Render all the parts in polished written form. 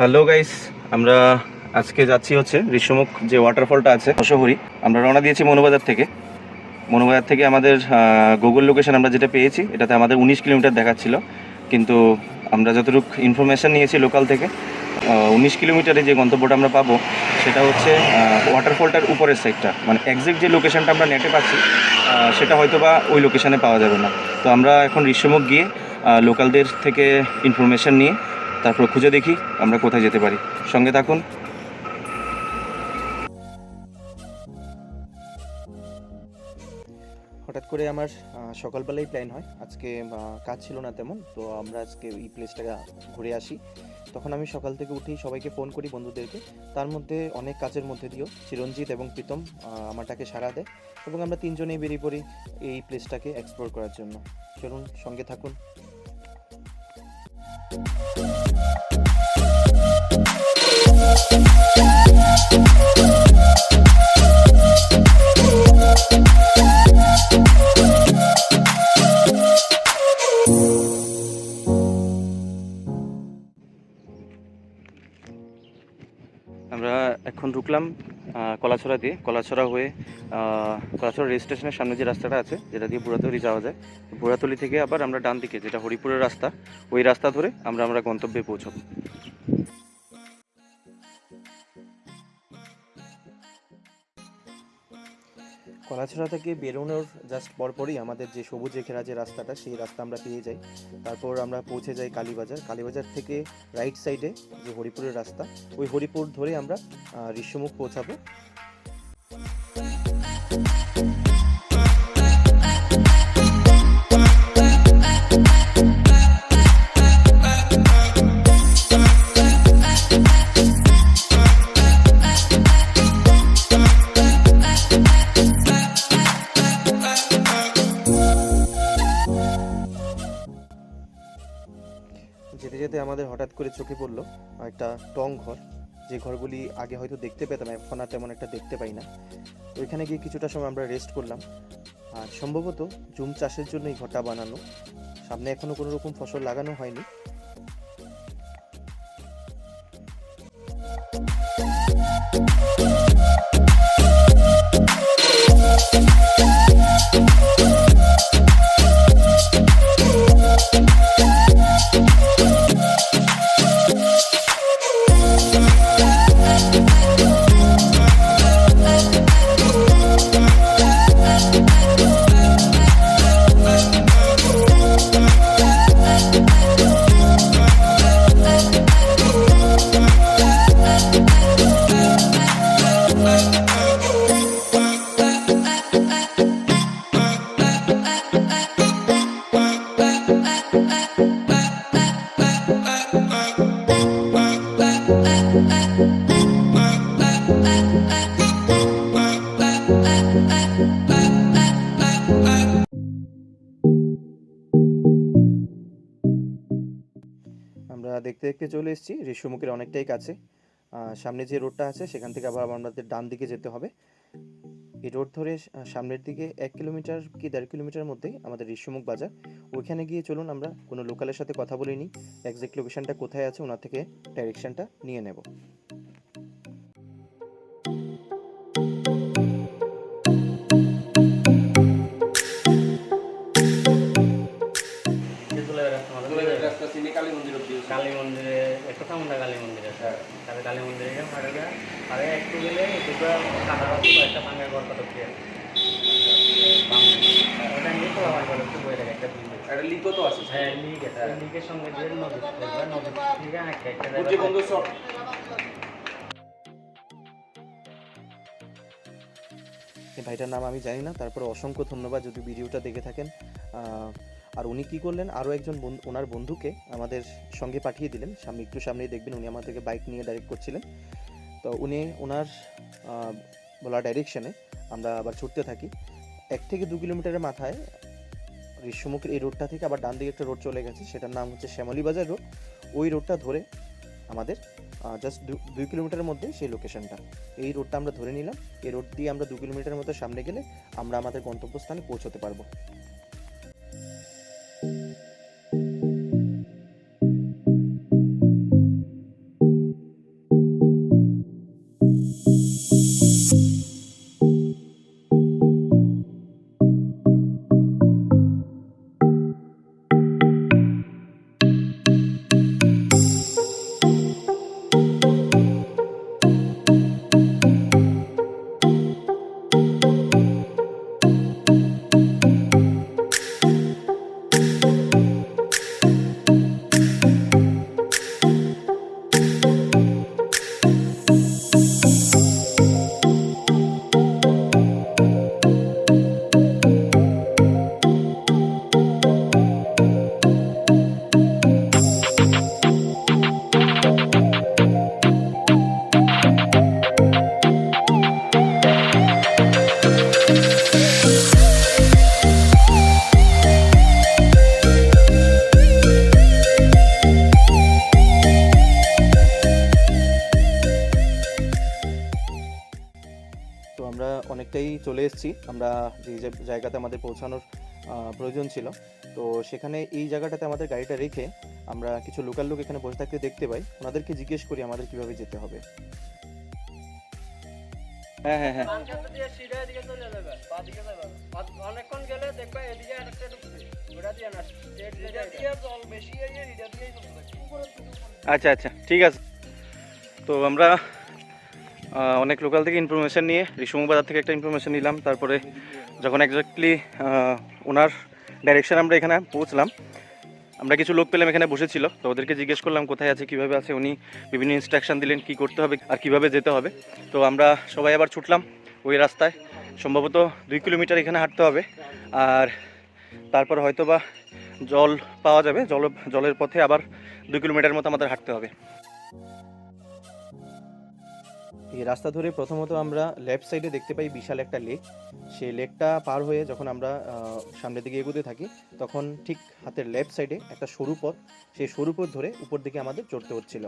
Hello guys, আমরা আজকে যাচ্ছি হচ্ছে ঋষ্যমুখ যে ওয়াটারফলটা আছে শহরী। আমরা রওনা দিয়েছি মনোবাজার থেকে আমাদের গুগল লোকেশন আমরা যেটা পেয়েছি এটাতে আমাদের 19 কিলোমিটার দেখাচ্ছিল, কিন্তু আমরা যতটুকু ইনফরমেশান নিয়েছি লোকাল থেকে 19 কিলোমিটারে যে গন্তব্যটা আমরা পাবো সেটা হচ্ছে ওয়াটারফলটার উপরের সাইডটা, মানে একজ্যাক্ট যে লোকেশনটা আমরা নেটে পাচ্ছি সেটা হয়তো বা ওই লোকেশানে পাওয়া যাবে না। তো আমরা এখন ঋষ্যমুখ গিয়ে লোকালদের থেকে ইনফরমেশান নিয়ে তারপর খুঁজে দেখি আমরা কোথায় যেতে পারি। সঙ্গে থাকুন। হঠাৎ করে আমার সকালবেলাই প্ল্যান হয়, আজকে কাজ ছিল না তেমন, তো আমরা আজকে এই প্লেসটা ঘুরে আসি। তখন আমি সকাল থেকে উঠেই সবাইকে ফোন করি বন্ধুদেরকে, তার মধ্যে অনেক কাজের মধ্যে দিয়েও চিরঞ্জিত এবং প্রীতম আমার ডাকে সাড়া দেয় এবং আমরা তিনজনেই বেরিয়ে পড়ি এই প্লেসটাকে এক্সপ্লোর করার জন্য। চলুন, সঙ্গে থাকুন। আমরা এখন ঢুকলাম কলাছড়া দিয়ে, কলাছড়া হয়ে কলাছড়া রেল স্টেশনের সামনে যে রাস্তাটা আছে যেটা দিয়ে বুড়াতলি যাওয়া যায়, বুড়াতলি থেকে আবার আমরা ডান দিকে যেটা হরিপুরের রাস্তা, ওই রাস্তা ধরে আমরা গন্তব্যে পৌঁছাবো। কলাছড়া থেকে বেরোনোর জাস্ট পরপরই আমাদের যে সবুজে ঘেরা যে রাস্তাটা, সেই রাস্তা আমরা পেয়ে যাই। তারপর আমরা পৌঁছে যাই কালীবাজার থেকে রাইট সাইডে যে হরিপুরের রাস্তা, ওই হরিপুর ধরে আমরা ঋষ্যমুখ পৌঁছাবো। যেতে যেতে আমাদের হঠাৎ করে চোখে পড়লো একটা টং ঘর, যে ঘরগুলি আগে হয়তো দেখতে পেতাম, এখন আর তেমন একটা দেখতে পাই না। তো ওইখানে গিয়ে কিছুটা সময় আমরা রেস্ট করলাম। আর সম্ভবত জুম চাষের জন্য এই ঘরটা বানানো, সামনে এখনো কোনো রকম ফসল লাগানো হয়নি। আমরা দেখতে দেখতে চলে এসেছি ঋষ্যমুখের অনেকটাই কাছে। সামনে যে রোডটা আছে সেখান থেকে আবার আমাদের ডান দিকে যেতে হবে। এই রোড ধরে সামনের দিকে 1 কিলোমিটার কি 1.5 কিলোমিটার মধ্যেই আমাদের ঋষ্যমুখ বাজার। ওইখানে গিয়ে চলুন আমরা কোনো লোকালের সাথে কথা বলে নিই, এক্সাক্ট লোকেশনটা কোথায় আছে ওনার থেকে ডাইরেকশনটা নিয়ে নেব। কালী মন্দিরে একটা চামুন্ডা কালী মন্দির আছে, তাহলে কালী মন্দিরে আর একটু গেলে দুটো কাটা একটা ভাঙার ঘর কত কি আছে, ওটা নিয়ে তো আমার ঘরে একটু বয়ে থাকে একটা লিকও তো আছে। হ্যাঁ, লিক আছে, লিকের সঙ্গে দিয়ে নদী থেকে একটা এই ভাইটার নাম আমি জানি না, তারপরে অসংখ্য ধন্যবাদ যদি ভিডিওটা দেখে থাকেন। আর উনি কী করলেন, আরও একজন ওনার বন্ধুকে আমাদের সঙ্গে পাঠিয়ে দিলেন। একটু সামনেই দেখবেন উনি আমাদেরকে বাইক নিয়ে ডাইরেক্ট করছিলেন। তো উনি ওনার বলা ডাইরেকশনে আমরা আবার ছুটতে থাকি। 1 থেকে 2 কিলোমিটারের মাথায় ঋষ্যমুখের এই রোডটা থেকে আবার ডান দিকে একটা রোড চলে গেছে, সেটার নাম হচ্ছে শ্যামলী বাজার রোড। ওই রোডটা ধরে আমাদের জাস্ট 2 কিলোমিটারের মধ্যে সেই লোকেশনটা। এই রোডটা আমরা ধরে নিলাম। এই রোড দিয়ে আমরা 2 কিলোমিটারের মতো সামনে গেলে আমরা আমাদের গন্তব্যস্থানে পৌঁছতে পারবো। চলে এসেছি আমরা যে জায়গাতে আমাদের পৌঁছানোর প্রয়োজন ছিল। তো সেখানে এই জায়গাটাতে আমাদের গাড়িটা রেখে আমরা কিছু লোকাল লোক এখানে বসে থাকতে দেখতে পাই। ওনাদেরকে জিজ্ঞেস করি আমাদের কীভাবে যেতে হবে। হ্যাঁ হ্যাঁ হ্যাঁ, আচ্ছা আচ্ছা ঠিক আছে। তো আমরা অনেক লোকাল থেকে ইনফরমেশান নিয়ে রিসমুখ বাজার থেকে একটা ইনফরমেশান নিলাম। তারপরে যখন একজাক্টলি ওনার ডাইরেকশান আমরা এখানে পৌঁছলাম, আমরা কিছু লোক পেলাম এখানে বসেছিল। তো ওদেরকে জিজ্ঞেস করলাম কোথায় আছে, কীভাবে আছে। উনি বিভিন্ন ইনস্ট্রাকশান দিলেন কী করতে হবে আর কীভাবে যেতে হবে। তো আমরা সবাই আবার ছুটলাম ওই রাস্তায়। সম্ভবত 2 কিলোমিটার এখানে হাঁটতে হবে, আর তারপর হয়তো বা জল পাওয়া যাবে। জলের পথে আবার 2 কিলোমিটার মতো আমাদের হাঁটতে হবে। এই রাস্তা ধরে প্রথমত আমরা লেফট সাইডে দেখতে পাই বিশাল একটা লেক। সেই লেকটা পার হয়ে যখন আমরা সামনের দিকে এগোতে থাকি, তখন ঠিক হাতের লেফট সাইডে একটা সরু পথ, সেই সরু পথ ধরে উপর দিকে আমাদের চড়তে হচ্ছিল।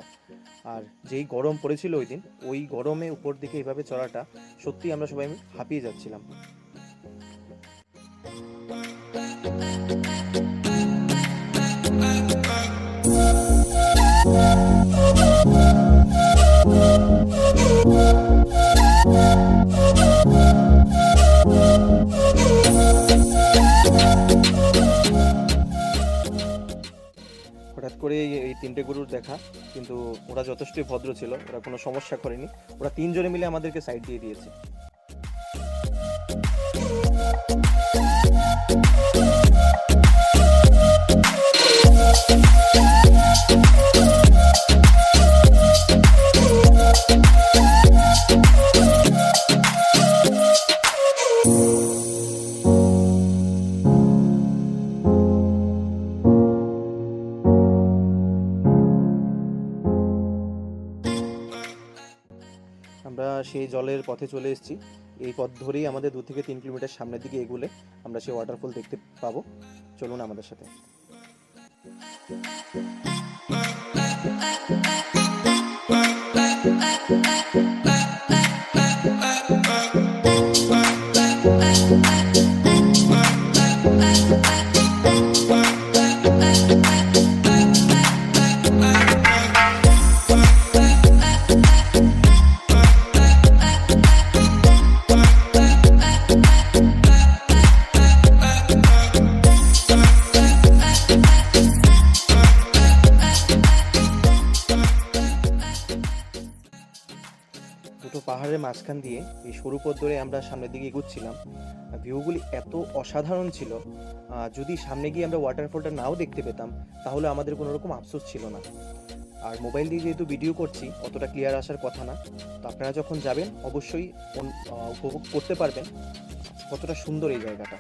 আর যেই গরম পড়েছিল ওই দিন, ওই গরমে উপর দিকে এইভাবে চড়াটা সত্যি আমরা সবাই হাঁপিয়ে যাচ্ছিলাম। হঠাৎ করে এই 3টে গরুর দেখা, কিন্তু ওরা যথেষ্টই ভদ্র ছিল, ওরা কোনো সমস্যা করেনি। ওরা 3 জনে মিলে আমাদেরকে সাইড দিয়ে দিয়েছে। আমরা সেই জলের পথে চলে এসেছি। এই পথ ধরেই আমাদের 2 থেকে 3 কিলোমিটার সামনের দিকে এগুলে আমরা সেই ওয়াটারফল দেখতে পাবো। চলুন আমাদের সাথে। দুটো পাহাড়ের মাঝখান দিয়ে এই সরু পথ ধরে আমরা সামনের দিকে এগোচ্ছিলাম। ভিউগুলি এত অসাধারণ ছিল, যদি সামনে গিয়ে আমরা ওয়াটারফলটা নাও দেখতে পেতাম তাহলে আমাদের কোনো রকম আফসোস ছিল না। আর মোবাইল দিয়ে যেহেতু ভিডিও করছি, অতটা ক্লিয়ার আসার কথা না। তো আপনারা যখন যাবেন অবশ্যই উপভোগ করতে পারবেন কতটা সুন্দর এই জায়গাটা।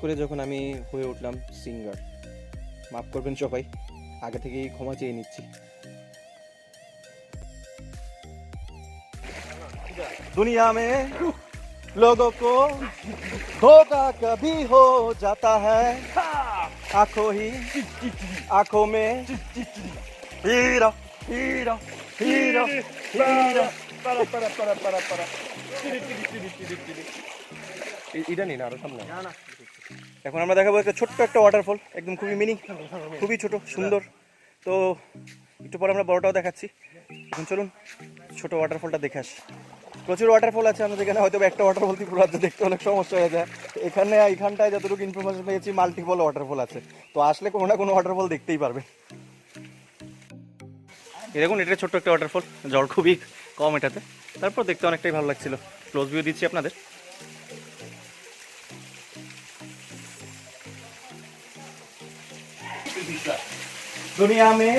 করে যখন আমি হয়ে উঠলাম সিঙ্গার। মাফ করবেন সবাই, আগে থেকেই ক্ষমা চেয়ে নিচ্ছি। दुनिया में लोगों को धोखा कभी हो जाता है, आंखों में हीरा हीरा हीरा हीरा। এটা নিন আরো সামনে। এখন আমরা দেখাবো একটা ছোট্ট একটা ওয়াটারফল, একদম খুবই মিনি, খুবই ছোট, সুন্দর। তো একটু পরে আমরা বড়টাও দেখাচ্ছি। এখন চলুন ছোট ওয়াটারফলটা দেখে আসি। প্রচুর ওয়াটারফল আছে আমাদের এখানে, হয়তো একটা ওয়াটারফল পুরো রাজ্য দেখতে অনেক সমস্যা হয়ে যায়। এইখানটায় যতটুকু ইনফরমেশন পেয়েছি মাল্টিপল ওয়াটারফল আছে, তো আসলে কোনো না কোনো ওয়াটারফল দেখতেই পারবেন। এই দেখুন, এটা ছোট্ট একটা ওয়াটারফল, জল খুবই কম এটাতে, তারপর দেখতে অনেকটাই ভালো লাগছিল। ক্লোজ ভিউ দিচ্ছি আপনাদের। দুনিয়া মে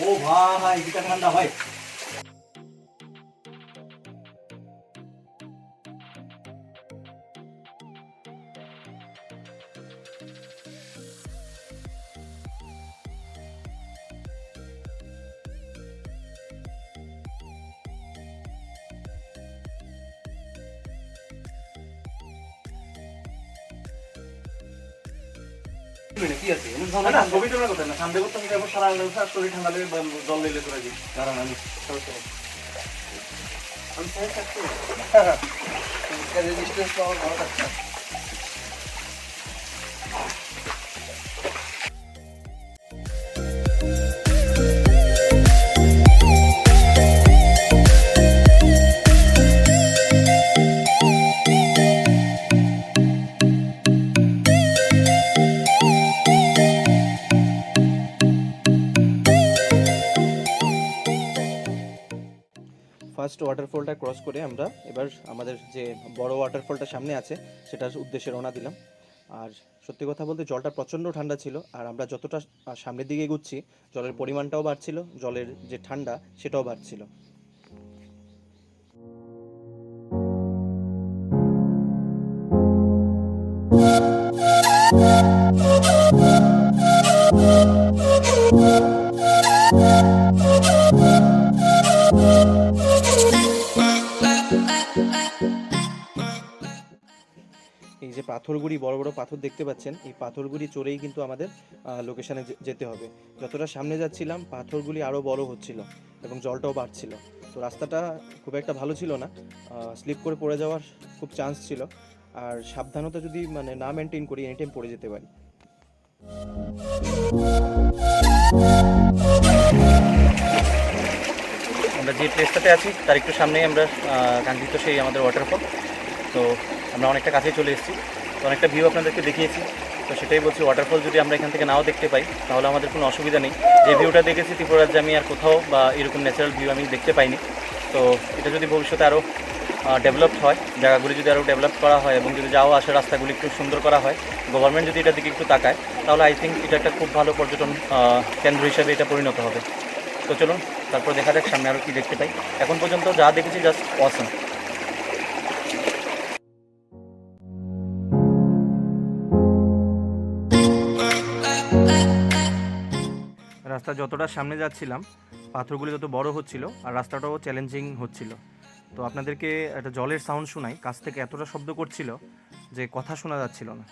ও ভাই, এটা ঠান্ডা ভাই। কি আছে ছবি তোলার কথা না, ঠান্ডা করতে হবে, সারা শরীর ঠান্ডা লেগে জল নিলে তোরা কি দাঁড়ান। আমি রেজিস্ট্রেন্স পাওয়ার ভালো থাকছে। ফার্স্ট ওয়াটারফলটা ক্রস করে আমরা এবার আমাদের যে বড় ওয়াটারফলটা সামনে আছে সেটার উদ্দেশ্যে রওনা দিলাম। আর সত্যি কথা বলতে জলটা প্রচণ্ড ঠান্ডা ছিল, আর আমরা যতটা সামনের দিকে এগুচ্ছি জলের পরিমাণটাও বাড়ছিল, জলের যে ঠান্ডা সেটাও বাড়ছিল। এই যে পাথরগুড়ি, বড় বড় পাথর দেখতে পাচ্ছেন, এই পাথরগুড়ি চড়েই কিন্তু আমাদের লোকেশনে যেতে হবে। যতটা সামনে যাচ্ছিলাম পাথরগুলি আরও বড় হচ্ছিল এবং জলটাও বাড়ছিল। তো রাস্তাটা খুব একটা ভালো ছিল না, স্লিপ করে পড়ে যাওয়ার খুব চান্স ছিল। আর সাবধানতা যদি না মেনটেন করি এনি টাইম পড়ে যেতে পারি। আমরা যে প্লেসটাতে আছি তার একটু সামনেই আমরা কাঙ্ক্ষিত সেই আমাদের ওয়াটারফল। তো আমরা অনেকটা কাছে চলে এসেছি, তো অনেকটা ভিউ আপনাদেরকে দেখিয়েছি। তো সেটাই বলছি, ওয়াটারফল যদি আমরা এখান থেকে নাও দেখতে পাই তাহলে আমাদের কোনো অসুবিধা নেই। যে ভিউটা দেখেছি ত্রিপুরা রাজ্যে আমি আর কোথাও বা এরকম ন্যাচারাল ভিউ আমি দেখতে পাইনি। তো এটা যদি ভবিষ্যতে আরও ডেভেলপড হয়, জায়গাগুলি যদি আরও ডেভেলপ করা হয় এবং যদি যাওয়া আসার রাস্তাগুলি একটু সুন্দর করা হয়, গভর্নমেন্ট যদি এটার দিকে একটু তাকায়, তাহলে আই থিঙ্ক এটা একটা খুব ভালো পর্যটন কেন্দ্র হিসেবে এটা পরিণত হবে। তো চলুন তারপর দেখা যাক সামনে আরও কী দেখতে পাই। এখন পর্যন্ত যা দেখেছি জাস্ট অসাম। রাস্তা যতটা সামনে যাচ্ছিলাম পাথরগুলি তত বড় হচ্ছিল আর রাস্তাটাও চ্যালেঞ্জিং হচ্ছিল। তো আপনাদেরকে একটা জলের সাউন্ড শোনাই, কাছ থেকে এতটা শব্দ করছিল যে কথা শোনা যাচ্ছিল না।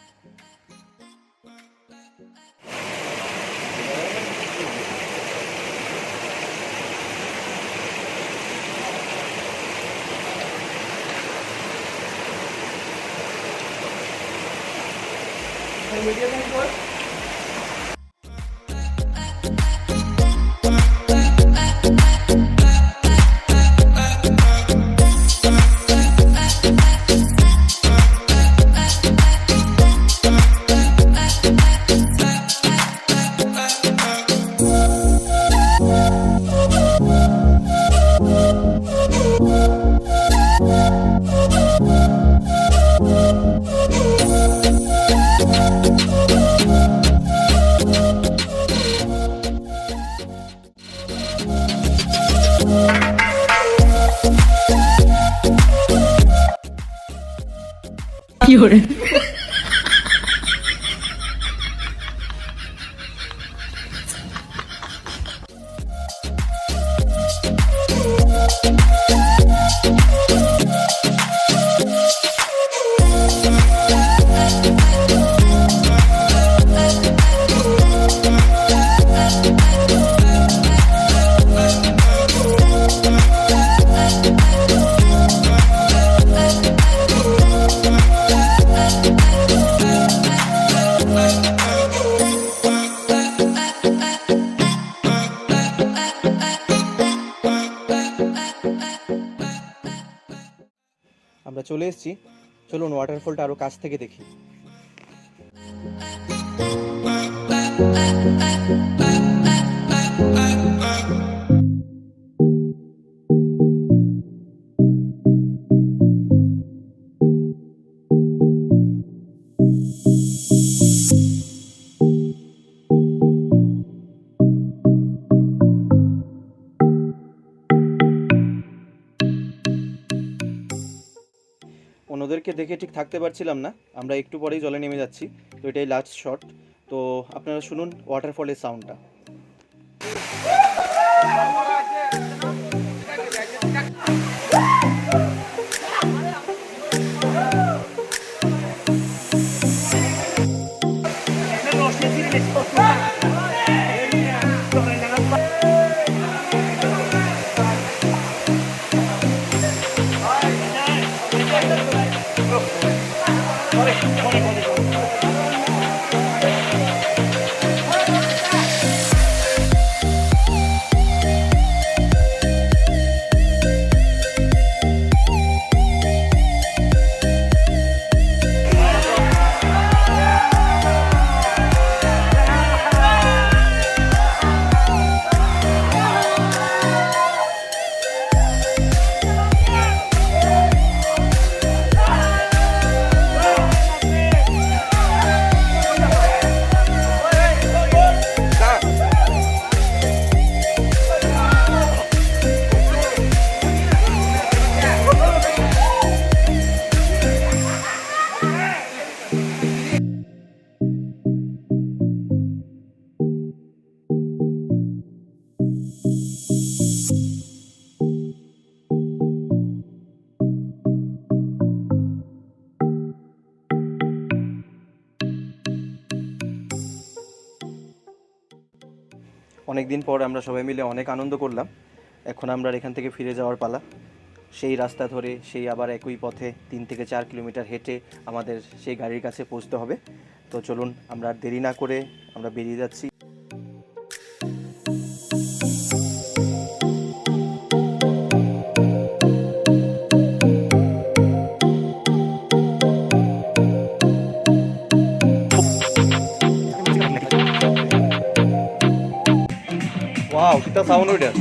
আমরা চলে এসেছি, চলুন ওয়াটারফলটা আরও কাছ থেকে দেখি। অন্যদেরকে দেখে ঠিক থাকতে পারছিলাম না, আমরা একটু পরেই জলে নেমে যাচ্ছি। তো এটাই লাস্ট শট, তো আপনারা শুনুন ওয়াটারফলের সাউন্ডটা। অনেক দিন পর আমরা সবাই মিলে অনেক আনন্দ করলাম। এখন আমরা এখান থেকে ফিরে যাওয়ার পালা। সেই রাস্তা ধরে সেই আবার একই পথে 3 থেকে 4 কিলোমিটার হেঁটে আমাদের সেই গাড়ির কাছে পৌঁছতে হবে। তো চলুন আমরা আর দেরি না করে আমরা বেরিয়ে যাচ্ছি। वाओ कितना साउंड हो रहा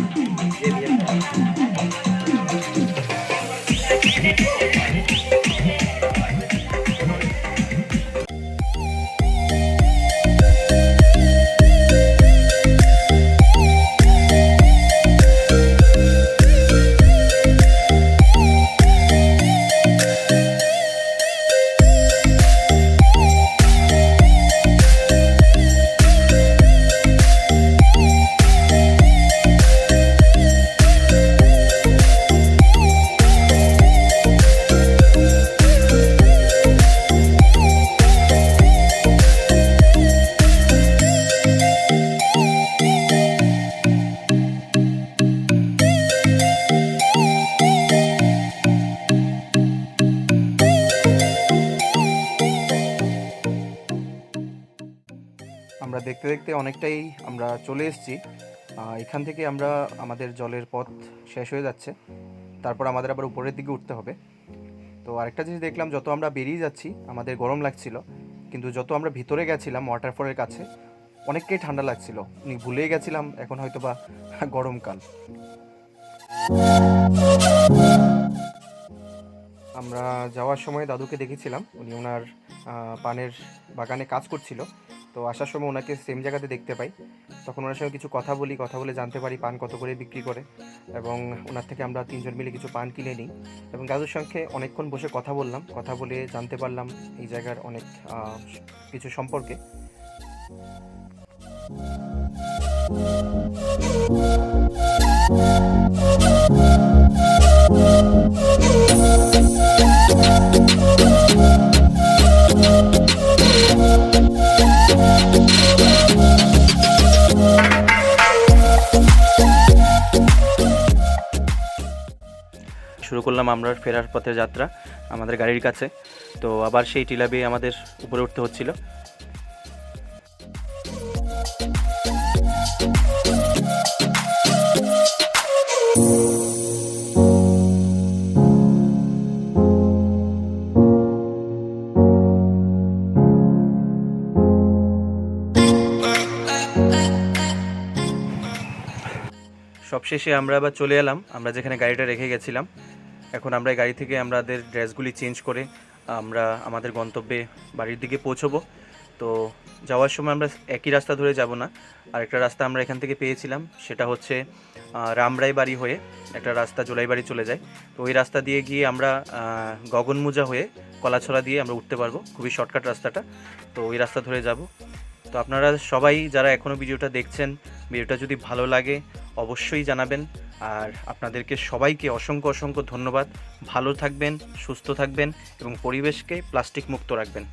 আমরা দেখতে দেখতে অনেকটাই আমরা চলে এসেছি। এখান থেকে আমরা আমাদের জলের পথ শেষ হয়ে যাচ্ছে, তারপর আমাদের আবার উপরের দিকে উঠতে হবে। তো আরেকটা জিনিস দেখলাম, যত আমরা বেরিয়ে যাচ্ছি আমাদের গরম লাগছিল, কিন্তু যত আমরা ভিতরে গেছিলাম ওয়াটারফলের কাছে অনেকটাই ঠান্ডা লাগছিল। উনি ভুলেই গেছিলাম এখন হয়তো বা গরমকাল। আমরা যাওয়ার সময় দাদুকে দেখেছিলাম, উনি ওনার পানের বাগানে কাজ করছিল। তো আসার সময় ওনাকে সেম জায়গাতে দেখতে পাই, তখন ওনার সঙ্গে কিছু কথা বলি, কথা বলে জানতে পারি পান কত করে বিক্রি করে, এবং ওনার থেকে আমরা 3 জন মিলে কিছু পান কিনে নিই এবং দাদুর সঙ্গে অনেকক্ষণ বসে কথা বললাম, কথা বলে জানতে পারলাম এই জায়গার অনেক কিছু সম্পর্কে। শুরু করলাম আমরা ফেরার পথের যাত্রা আমাদের গাড়ির কাছে। তো আবার সেই টিলা বেয়ে আমাদের উপরে উঠতে হচ্ছিল। সবশেষে আমরা আবার চলে এলাম আমরা যেখানে গাড়িটা রেখে গেছিলাম। এখন আমরা এই গাড়ি থেকে আমাদের ড্রেসগুলি চেঞ্জ করে আমরা আমাদের গন্তব্যে বাড়ির দিকে পৌঁছবো। তো যাওয়ার সময় আমরা একই রাস্তা ধরে যাব না, আরেকটা রাস্তা আমরা এখান থেকে পেয়েছিলাম, সেটা হচ্ছে রামরাই বাড়ি হয়ে একটা রাস্তা জোলাই বাড়ি চলে যায়। তো ওই রাস্তা দিয়ে গিয়ে আমরা গগনমুজা হয়ে কলাছড়া দিয়ে আমরা উঠতে পারবো, খুবই শর্টকাট রাস্তাটা। তো ওই রাস্তা ধরে যাব। তো আপনারা সবাই যারা এখনও ভিডিওটা দেখছেন, ভিডিওটা যদি ভালো লাগে অবশ্যই জানাবেন। আর আপনাদেরকে সবাইকে অসংখ্য অসংখ্য ধন্যবাদ। ভালো থাকবেন, সুস্থ থাকবেন এবং পরিবেশকে প্লাস্টিক মুক্ত রাখবেন।